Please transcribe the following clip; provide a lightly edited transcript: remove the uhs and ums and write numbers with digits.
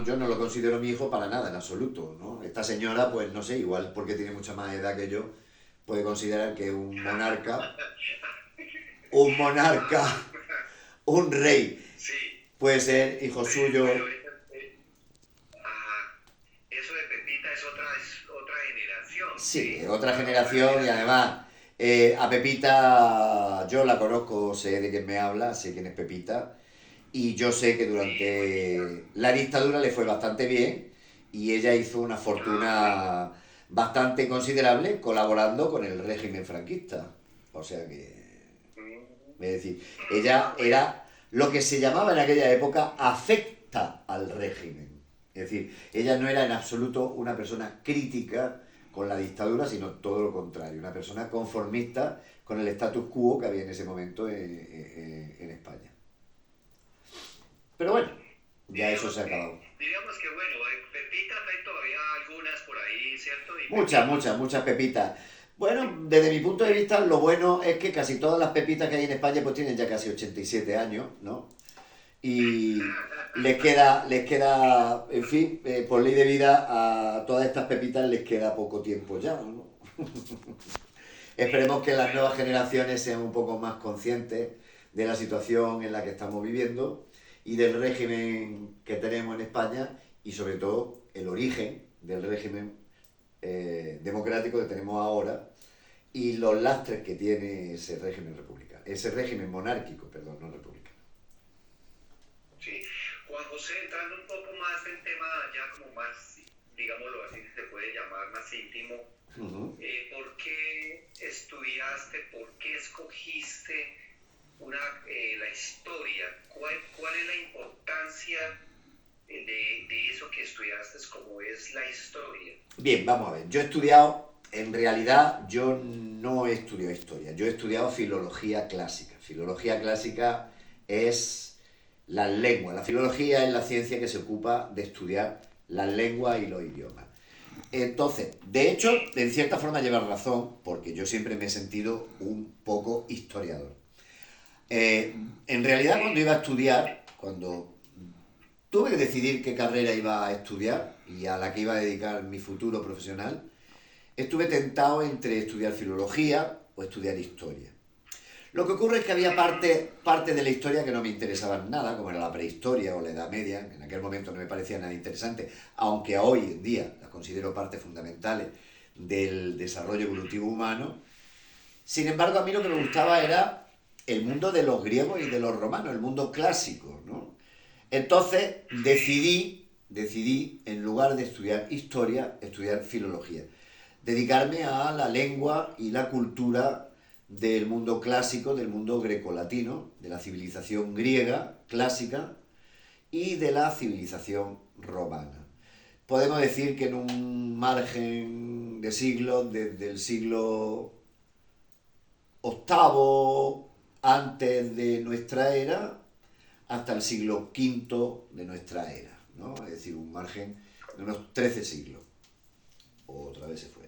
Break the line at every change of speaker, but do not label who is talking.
yo no lo considero mi hijo para nada, en absoluto, ¿no? Esta señora, pues no sé, igual porque tiene mucha más edad que yo, puede considerar que un monarca, un rey,
Sí,
puede ser hijo
pero
suyo.
ajá, eso de Pepita es otra generación,
Sí,
¿sí?
otra
Otra
generación y
generación.
además a Pepita yo la conozco, sé de quién me habla, sé quién es Pepita y yo sé que
Sí, muy linda.
durante la dictadura le fue bastante bien y ella hizo una
Ah, bueno.
fortuna bastante considerable colaborando con el régimen franquista. O sea que, es
Mm.
decir,
Ah,
ella
bueno.
era lo que se llamaba en aquella época afecta al régimen. Es decir, ella no era en absoluto una persona crítica con la dictadura, sino todo lo contrario, una persona conformista con el status quo que había en ese momento en España. Pero bueno, ya eso se ha acabado.
Diríamos que bueno, Pepita hay todavía algunas por ahí, ¿cierto? Y
Muchas,
Pepito.
muchas, muchas pepitas. Bueno, desde mi punto de vista, lo bueno es que casi todas las pepitas que hay en España pues tienen ya casi 87 años, ¿no? Y en fin, por ley de vida a todas estas pepitas les queda poco tiempo ya, ¿no? Esperemos
Sí,
que las
bueno,
nuevas generaciones sean un poco más conscientes de la situación en la que estamos viviendo y del régimen que tenemos en España y sobre todo el origen del régimen democrático que tenemos ahora y los lastres que tiene ese régimen republicano, ese régimen monárquico, perdón, no republicano.
sí. Juan José, entrando un poco más en tema ya como más, digámoslo así, si se puede llamar más íntimo,
Uh -huh.
¿por qué estudiaste, por qué escogiste la historia? ¿Cuál es la importancia de eso que estudiaste como es la historia?
Bien, vamos a ver. Yo he estudiado, en realidad, yo no he estudiado historia, yo he estudiado filología clásica. Filología clásica es las lenguas. La filología es la ciencia que se ocupa de estudiar las lenguas y los idiomas. Entonces, de hecho,
Sí,
en cierta forma llevas razón, porque yo siempre me he sentido un poco historiador. En realidad, cuando iba
sí,
a estudiar, cuando tuve que decidir qué carrera iba a estudiar y a la que iba a dedicar mi futuro profesional, estuve tentado entre estudiar filología o estudiar historia. Lo que ocurre es que había parte de la historia que no me interesaban nada, como era la prehistoria o la Edad Media, que en aquel momento no me parecía nada interesante, aunque hoy en día las considero partes fundamentales del desarrollo evolutivo humano. Sin embargo, a mí lo que me gustaba era el mundo de los griegos y de los romanos, el mundo clásico, ¿no? Entonces
sí.
decidí, en lugar de estudiar historia, estudiar filología. Dedicarme a la lengua y la cultura del mundo clásico, del mundo grecolatino, de la civilización griega clásica y de la civilización romana. Podemos decir que en un margen de siglos, desde el siglo octavo antes de nuestra era hasta el siglo quinto de nuestra era, ¿no? Es decir, un margen de unos 13 siglos. Otra vez se fue.